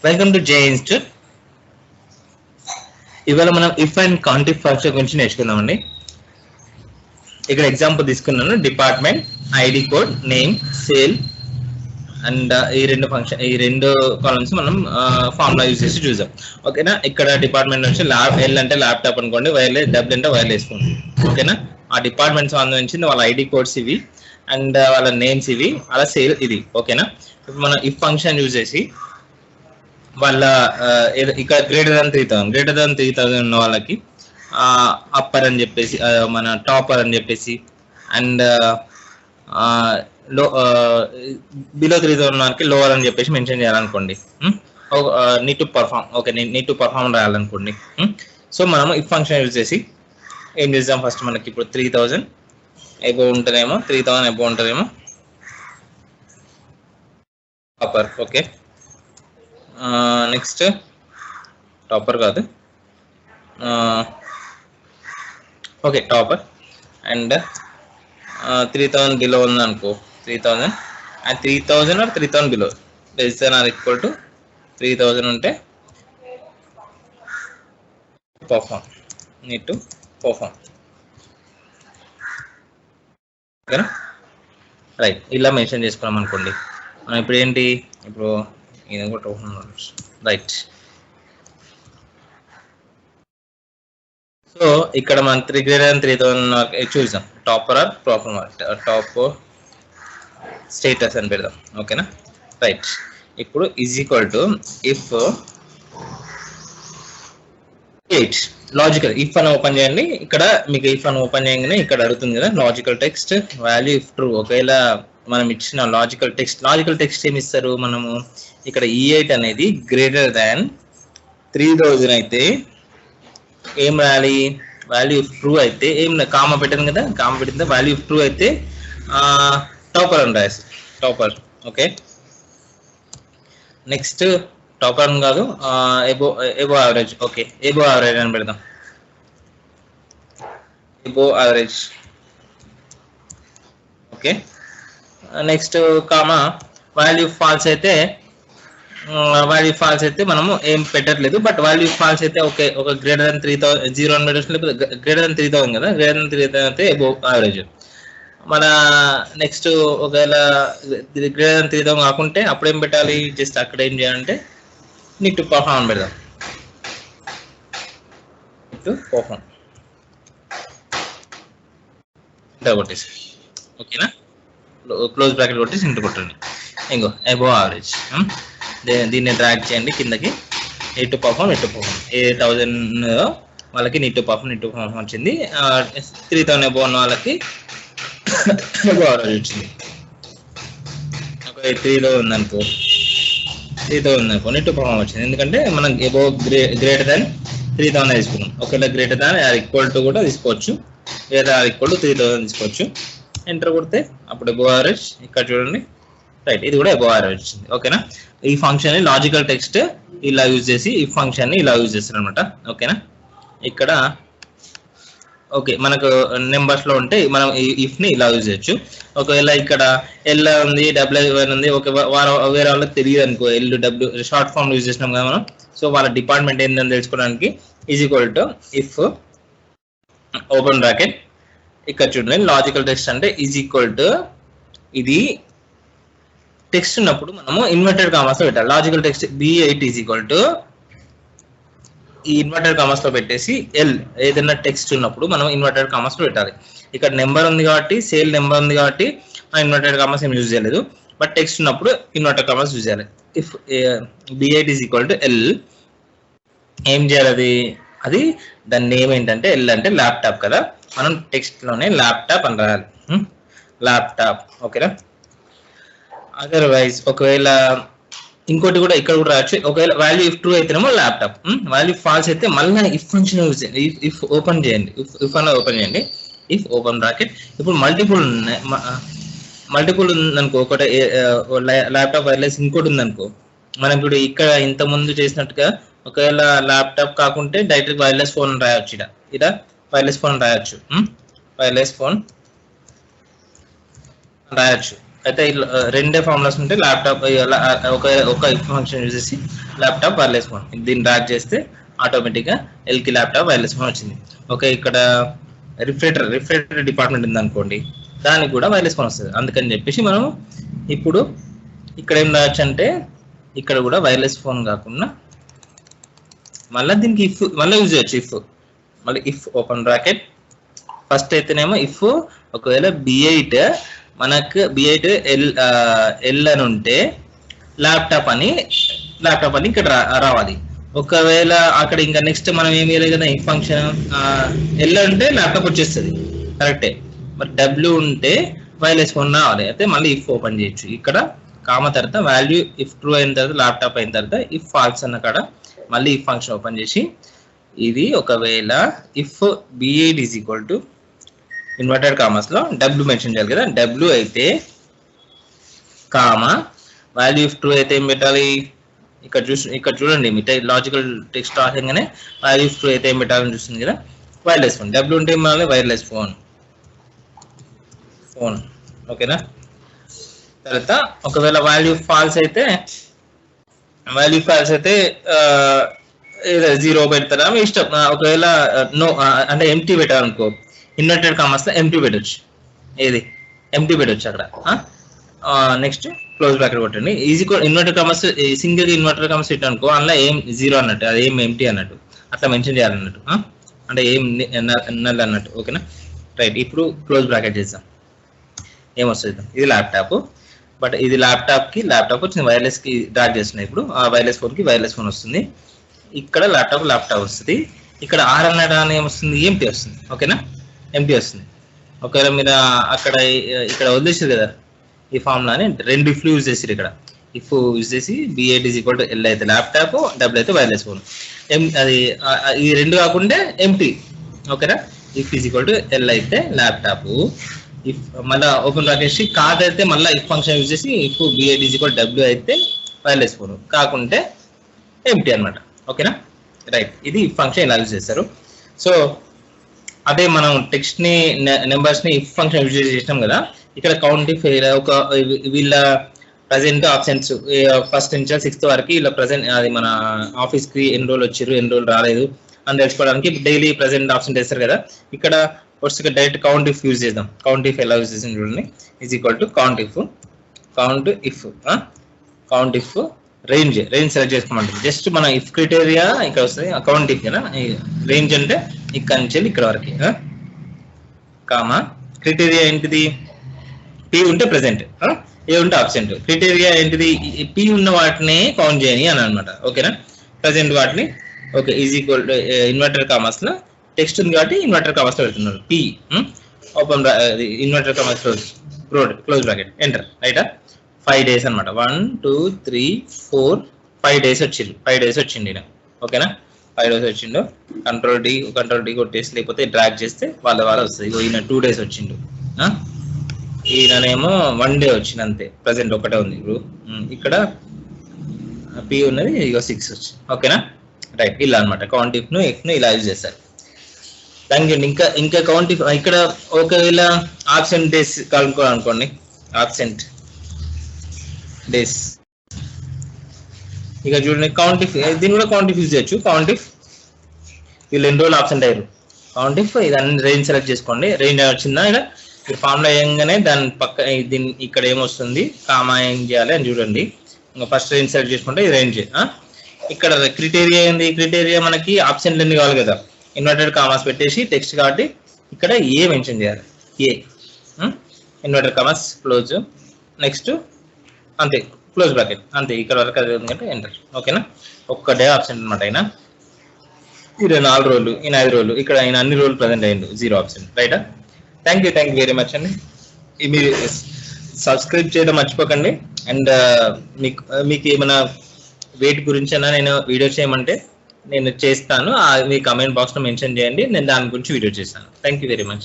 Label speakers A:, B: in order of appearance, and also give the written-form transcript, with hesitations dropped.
A: Welcome to J institute. ఇవాళ మనం if and కౌంటిఫ్ function గురించి నేర్చుకుందామండి. ఇక్కడ ఎగ్జాంపుల్ తీసుకున్నాను. Department, ID code, name, sale and ఈ రెండు కాలమ్స్ మనం ఫార్ములా యూజ్ చేసి చూద్దాం. ఓకేనా. ఇక్కడ డిపార్ట్మెంట్ నుంచి ఎల్ అంటే ల్యాప్టాప్ అనుకోండి, వైర్లెస్, డబ్ల్యూ అంటే వైర్లెస్ వేసుకోండి. ఓకేనా. ఆ డిపార్ట్మెంట్ సంబంధించింది వాళ్ళ ఐడి కోడ్స్ ఇవి అండ్ వాళ్ళ నేమ్స్ ఇవి, అలా సేల్ ఇది. ఓకేనా. ఇప్పుడు మనం ఇఫ్ ఫంక్షన్ యూజ్ చేసి వాళ్ళ ఇక్కడ గ్రేటర్ దాన్ 3000 ఉన్న వాళ్ళకి అప్పర్ అని చెప్పేసి, మన టాపర్ అని చెప్పేసి, అండ్ లో బిలో 3000 ఉన్న వాళ్ళకి లోవర్ అని చెప్పేసి మెన్షన్ చేయాలనుకోండి. Need to perform. Okay, need to perform రాయాలనుకోండి. సో మనము ఇఫ్ ఫంక్షన్ యూజ్ చేసి ఏం చేద్దాం. ఫస్ట్ మనకి ఇప్పుడు 3000 అబోవ్ ఉంటేనేమో టాపర్. ఓకే, నెక్స్ట్ టాపర్ కాదు, ఓకే టాపర్. అండ్ 3000 బిలో ఉంది అనుకో, 3000 and 3000 or 3000 below, less than or equal to 3000 ఉంటే పర్ఫామ్, నీడ్ టు పర్ఫామ్. ఓకేనా, రైట్. ఇలా మెన్షన్ చేసుకున్నాం అనుకోండి. మనం ఇప్పుడు ఏంటి, ఇప్పుడు ఇది కూడా రైట్. సో ఇక్కడ మనం 3000 చూసాం. Topper or perform, top status అని పెడదాం. ఓకేనా, రైట్. ఇప్పుడు is equal to if 8 logical if అని ఓపెన్ చేయండి. ఇక్కడ మీకు ఇఫ్ అని ఓపెన్ చేయగానే ఇక్కడ అడుగుతుంది కదా logical text value if true. ఒకవేళ మనం ఇచ్చిన లాజికల్ టెక్స్ట్ ఏమి ఇస్తారు మనము, ఇక్కడ E8 అనేది గ్రేటర్ దాన్ 3000 అయితే ఏం రాయాలి, వాల్యూ ఇఫ్ ట్రూ అయితే ఏం కామా పెట్టాను కదా, కామా పెట్టిందా వాల్యూ ఇఫ్ ట్రూ అయితే టాపర్ అని రాయాలి, టాపర్. ఓకే, నెక్స్ట్ టాపర్ అని కాదు, above average. Okay, above average అని పెడదాం, above average. Okay, next comma value false అయితే మనము ఏం పెట్టట్లేదు, బట్ వాల్యూ ఫాల్స్ అయితే ఓకే, ఒక గ్రేటర్ దాన్ 3000 0 అని పెట్టచ్చు, లేకపోతే గ్రేటర్ దాన్ 3000 కదా, గ్రేటర్ దాన్ 3000 అయితే ఎబో యావరేజ్. మన నెక్స్ట్ ఒకవేళ గ్రేటర్ దాన్ 3000 కాకుంటే అప్పుడు ఏం పెట్టాలి, జస్ట్ అక్కడ ఏం చేయాలంటే నీడ్ టు పర్ఫామ్ అని పెడదాం, టు పర్ఫామ్ కొట్టేసి. ఓకేనా, క్లోజ్ బ్రాకెట్ కొట్టేసి ఇంటూ కొట్టండి. ఇంకో అబోవ్ యావరేజ్, దీన్ని డ్రాగ్ చేయండి కిందకి. నీడ్ టు పర్ఫామ్ 8000 వాళ్ళకి నీడ్ టు పర్ఫామ్ వచ్చింది. 3000 అబోవ్ ఉన్న వాళ్ళకి అబోవ్ యావరేజ్ వచ్చింది. ఒక 3లో ఉందనుకో, 3000 ఉందనుకో, నీడ్ టు పర్ఫామ్ వచ్చింది. ఎందుకంటే మనం అబోవ్ గ్రేటర్ దాన్ 3000 తీసుకున్నాం. ఒకవేళ greater than or equal to కూడా తీసుకోవచ్చు, లేదా ఆర్ ఈక్వల్ టు 3000 తీసుకోవచ్చు. ఎంటర్ కొడితే అప్పుడు అబోవ్ యావరేజ్. ఇక్కడ చూడండి, రైట్, ఇది కూడా అబోవ్ యావరేజ్ వచ్చింది. ఓకేనా, ఈ ఫంక్షన్ ని లాజికల్ టెక్స్ట్ ఇలా యూజ్ చేసి ఈ ఫంక్షన్ ని ఇలా యూజ్ చేస్తారు అనమాట. ఓకేనా, ఇక్కడ ఓకే మనకు నెంబర్స్ లో ఉంటే మనం ఇఫ్ ని ఇలా యూజ్ చేయొచ్చు. ఒకవేళ ఇక్కడ ఎల్ ఉంది, డబ్ల్యూ ఉంది, వేరే వాళ్ళకి తెలియదు అనుకో, L W short form use చేసినాం కదా మనం. సో వాళ్ళ డిపార్ట్మెంట్ ఏంటని తెలుసుకోవడానికి is equal to if open bracket, ఇక్కడ చూడండి లాజికల్ టెక్స్ట్ అంటే ఈజ్ ఈక్వల్ టు, ఇది టెక్స్ట్ ఉన్నప్పుడు మనము ఇన్వర్టెడ్ కామర్స్ లో పెట్టాలి. Logical text B8 is equal to ఈ ఇన్వర్టెడ్ కామర్స్ లో పెట్టేసి ఎల్, ఏదైనా టెక్స్ట్ ఉన్నప్పుడు మనం ఇన్వర్టెడ్ కామర్స్ లో పెట్టాలి. ఇక్కడ నెంబర్ ఉంది కాబట్టి, సేల్ నెంబర్ ఉంది కాబట్టి ఇన్వర్టెడ్ కామర్స్ ఏం యూజ్ చేయలేదు, బట్ టెక్స్ట్ ఉన్నప్పుడు ఇన్వర్టెడ్ కామర్స్ యూజ్ చేయాలి. If B8 is equal to L, ఏం చేయాలి, అది దాని నేమ్ ఏంటంటే ఎల్ అంటే ల్యాప్టాప్ కదా, మనం టెక్స్ట్ లోనే ల్యాప్టాప్ అని రాయాలి, ల్యాప్టాప్. ఓకేనా, అదర్వైజ్ ఒకవేళ ఇంకోటి కూడా ఇక్కడ కూడా రాయొచ్చు. ఒకవేళ వాల్యూ ఇఫ్ ట్రూ అయితేనేమో ల్యాప్టాప్, వాల్యూ ఫాల్స్ అయితే మళ్ళీ ఇఫ్ ఫంక్షన్ యూజ్ చేయండి. ఇఫ్ ఓపెన్ చేయండి, ఇఫ్ అన్నది ఓపెన్ చేయండి, ఇఫ్ ఓపెన్ బ్రాకెట్. ఇప్పుడు మల్టిపుల్ ఉందనుకో, ఒకటి ల్యాప్టాప్ వైర్లెస్, ఇంకోటి ఉందనుకో, మనం ఇప్పుడు ఇక్కడ ఇంత ముందు చేసినట్టుగా ఒకవేళ ల్యాప్టాప్ కాకుంటే డైరెక్ట్ వైర్లెస్ ఫోన్ రాయొచ్చు. ఇక్కడ వైర్లెస్ ఫోన్ రాయొచ్చు, వైర్లెస్ ఫోన్ రాయొచ్చు. అయితే రెండే ఫార్ములాస్ ఉంటే ల్యాప్టాప్ ఒక ఇఫ్ ఫంక్షన్ యూజ్ చేసి ల్యాప్టాప్ వైర్లెస్ ఫోన్ దీన్ని డ్రాగ్ చేస్తే ఆటోమేటిక్గా ఎల్కి ల్యాప్టాప్ వైర్లెస్ ఫోన్ వచ్చింది. ఓకే, ఇక్కడ రిఫ్రిజరేటర్ డిపార్ట్మెంట్ ఉంది అనుకోండి, దానికి కూడా వైర్లెస్ ఫోన్ వస్తుంది. అందుకని చెప్పేసి మనం ఇప్పుడు ఇక్కడ ఏం రావచ్చు అంటే ఇక్కడ కూడా వైర్లెస్ ఫోన్ కాకుండా మళ్ళీ దీనికి ఇఫ్ మళ్ళీ యూజ్ చేయొచ్చు. ఇఫ్ మళ్ళీ ఇఫ్ ఓపెన్ బ్రాకెట్ ఫస్ట్ అయితేనేమో ఇఫ్ ఒకవేళ B8 మనకు B8 ఎల్ అని ఉంటే ల్యాప్టాప్ అని ఇక్కడ రావాలి. ఒకవేళ అక్కడ ఇంకా నెక్స్ట్ మనం ఏమి వేయలేదు కదా, ఇఫ్ ఫంక్షన్ ఎల్ అంటే ల్యాప్టాప్ వచ్చేస్తుంది కరెక్టే. మరి డబ్ల్యూ ఉంటే వైర్లెస్ ఫోన్ రావాలి. అయితే మళ్ళీ ఇఫ్ ఓపెన్ చేయొచ్చు. ఇక్కడ కామ తర్వాత వాల్యూ ఇఫ్ ట్రూ అయిన తర్వాత ల్యాప్టాప్ అయిన తర్వాత ఇఫ్ ఫాల్స్ అన్న కాడ మళ్ళీ ఇఫ్ ఫంక్షన్ ఓపెన్ చేసి ఇది ఒకవేళ if B8 is equal to inverted commas లో డబ్ల్యూ మెన్షన్ చేయాలి కదా, డబ్ల్యూ అయితే కామా వాల్యూ ఇఫ్ ట్రూ అయితే ఏం పెట్టాలి, ఇక్కడ చూడండి మీ లాజికల్ టెక్స్ట్ రాగానే వాల్యూ ఇఫ్ ట్రూ అయితే ఏం పెట్టాలని చూస్తుంది కదా, వైర్లెస్ ఫోన్. డబ్ల్యూ ఉంటే ఏం పెట్టాలి, వైర్లెస్ ఫోన్. ఓకేనా. తర్వాత ఒకవేళ వాల్యూ ఫాల్స్ అయితే జీరో పెడతారా మీ ఇష్టం. ఒకవేళ నో అంటే ఎంటీ పెట్టాలనుకో ఇన్వర్టెడ్ కామర్స్ లో ఎంటీ పెట్టచ్చు. ఏది ఎంటీ పెట్టచ్చు అక్కడ. నెక్స్ట్ క్లోజ్ బ్రాకెట్ కొట్టండి. Easy inverted commas single inverted commas పెట్టాలనుకో అందులో ఏం జీరో అన్నట్టు, అది ఏం ఎంటీ అన్నట్టు అట్లా మెన్షన్ చేయాలన్నట్టు, అంటే ఏం నల్ అన్నట్టు. ఓకేనా, రైట్. ఇప్పుడు క్లోజ్ బ్రాకెట్ చేద్దాం. ఏమొస్తుంది, ఇది ల్యాప్టాప్, బట్ ఇది ల్యాప్టాప్ వచ్చింది, వైర్లెస్ కి డ్రాగ్ చేస్తున్నాయి. ఇప్పుడు ఆ వైర్లెస్ ఫోన్ కి వైర్లెస్ ఫోన్ వస్తుంది. ఇక్కడ ల్యాప్టాప్ వస్తుంది. ఇక్కడ ఆర్ అన్నదాన్ని ఏమొస్తుంది, ఎంటీ వస్తుంది. ఓకేనా, ఎంటీ వస్తుంది. ఒకవేళ మీరు ఇక్కడ వదిలేసారు కదా ఈ ఫార్ములాని, రెండు ఇఫ్లు యూజ్ చేసారు. ఇక్కడ ఇఫ్ యూజ్ చేసి B8 is equal to L అయితే ల్యాప్టాప్, డబ్ల్యూ అయితే వైర్లెస్ ఫోన్. అది ఈ రెండు కాకుండా ఎంటీ. ఓకేనా, if is equal to L అయితే ల్యాప్టాప్, ఇఫ్ మళ్ళీ ఓపెన్ రాకేసి కాదైతే మళ్ళీ ఇఫ్ ఫంక్షన్ యూజ్ చేసి if B8 is equal W అయితే వైర్లెస్ ఫోన్, కాకుంటే ఎంటీ అనమాట. ఓకేనా, రైట్. ఇది ఇఫ్ ఫంక్షన్ ఇలా యూజ్ చేస్తారు. సో అదే మనం టెక్స్ట్ ని నెంబర్స్ ని ఇఫ్ ఫంక్షన్ యూజ్ చేసినాం కదా, ఇక్కడ కౌంటిఫ్ ఒక వీళ్ళ ప్రజెంట్ ఆబ్సెంట్స్ ఫస్ట్ నుంచి 6th వరకు వీళ్ళ ప్రజెంట్ అది మన ఆఫీస్ కి ఎన్ని రోజులు వచ్చారు ఎన్ని రోజులు రాలేదు అని తెలుసుకోవడానికి డైలీ ప్రజెంట్ ఆబ్సెంట్ వేస్తారు కదా. ఇక్కడ వచ్చి డైరెక్ట్ కౌంటిఫ్ యూజ్ చేద్దాం. కౌంటిఫ్ ఎలా యూజ్ చేసింది చూడండి, is equal to COUNTIF range select చేసుకోమంటుంది. జస్ట్ మన ఇఫ్ క్రైటీరియా ఇక్కడ వస్తుంది, కౌంటిఫ్ కదా. రేంజ్ అంటే ఇక్కడ నుంచి ఇక్కడ వరకు, కామా క్రైటీరియా ఏంటిది, పి ఉంటే ప్రెసెంట్, ఏ ఉంటే అబ్సెంట్. క్రైటీరియా ఏంటిది, పి ఉన్న వాటిని కౌంట్ చేయని అని అనమాట. ఓకేనా, ప్రెసెంట్ వాటిని. Okay, is equal to inverter commerce లో టెక్స్ట్ ఉంది కాబట్టి ఇన్వర్టర్ కామర్స్ లో పెడుతున్నారు. P open inverter commerce close bracket enter. రైటా, 5 days అనమాట. 1 2 3 4 5 days వచ్చింది. 5 days వచ్చింది ఈయన. ఓకేనా, 5 days వచ్చిండు. కంట్రోల్ డి కొట్టేసి లేకపోతే డ్రాగ్ చేస్తే వాళ్ళ వస్తుంది. ఈయన 2 days వచ్చిండు. ఈయననేమో 1 day వచ్చింది అంతే. ప్రజెంట్ ఒకటే ఉంది. ఇప్పుడు ఇక్కడ పి ఉన్నది, ఇగో 6 వచ్చింది. ఓకేనా, రైట్. ఇలా అనమాట కౌంటిఫ్ ను ఇఫ్ ను ఇలా యూజ్ చేస్తారు. Thank you. ఇంకా కౌంటిఫ్ ఇక్కడ ఒకవేళ ఆబ్సెంట్ డేస్ కనుక్కోవాలనుకోండి, ఆబ్సెంట్ డేస్ ఇక చూడండి కౌంటిఫ్, దీన్ని కూడా కౌంటిఫ్ యూజ్ చేయొచ్చు. కౌంటిఫ్ వీళ్ళు ఎన్ని రోజులు ఆబ్సెంట్ అయ్యారు, కౌంటిఫ్ ఇదన్నీ రేంజ్ సెలెక్ట్ చేసుకోండి. రేంజ్ వచ్చిందా, ఇక్కడ మీరు ఫార్ములా వేయంగానే దాని పక్క దీన్ని ఇక్కడ ఏమొస్తుంది, కామా ఏం చేయాలి అని చూడండి. ఇంకా ఫస్ట్ రేంజ్ సెలెక్ట్ చేసుకుంటే ఇది రేంజ్. ఇక్కడ క్రైటీరియా ఏంది, క్రైటీరియా మనకి ఆబ్సెంట్ ఎన్ని కావాలి కదా, ఇన్వర్టెడ్ కామర్స్ పెట్టేసి టెక్స్ట్ కాబట్టి ఇక్కడ ఏ మెన్షన్ చేయాలి, ఏ ఇన్వర్టెడ్ కామర్స్ క్లోజ్. నెక్స్ట్ అంతే, క్లోజ్ బ్రాకెట్ అంతే. ఇక్కడ వరకు అది ఎందుకంటే ఎంటర్. ఓకేనా, ఒక్క డే ఆబ్సెంట్ అనమాట. అయినా ఈయన 4 రోజులు, ఈయన 5 రోజులు, ఇక్కడ ఆయన అన్ని రోజులు ప్రజెంట్ అయ్యిండు, 0 ఆబ్సెంట్. రైటా, థ్యాంక్ యూ వెరీ మచ్ అండి. మీరు సబ్స్క్రైబ్ చేయడం మర్చిపోకండి. అండ్ మీకు ఏమైనా వెయిట్ గురించి అయినా నేను వీడియో చేయమంటే నేను చేస్తాను. మీ కామెంట్ బాక్స్లో మెన్షన్ చేయండి, నేను దాని గురించి వీడియో చేస్తాను. Thank you very much.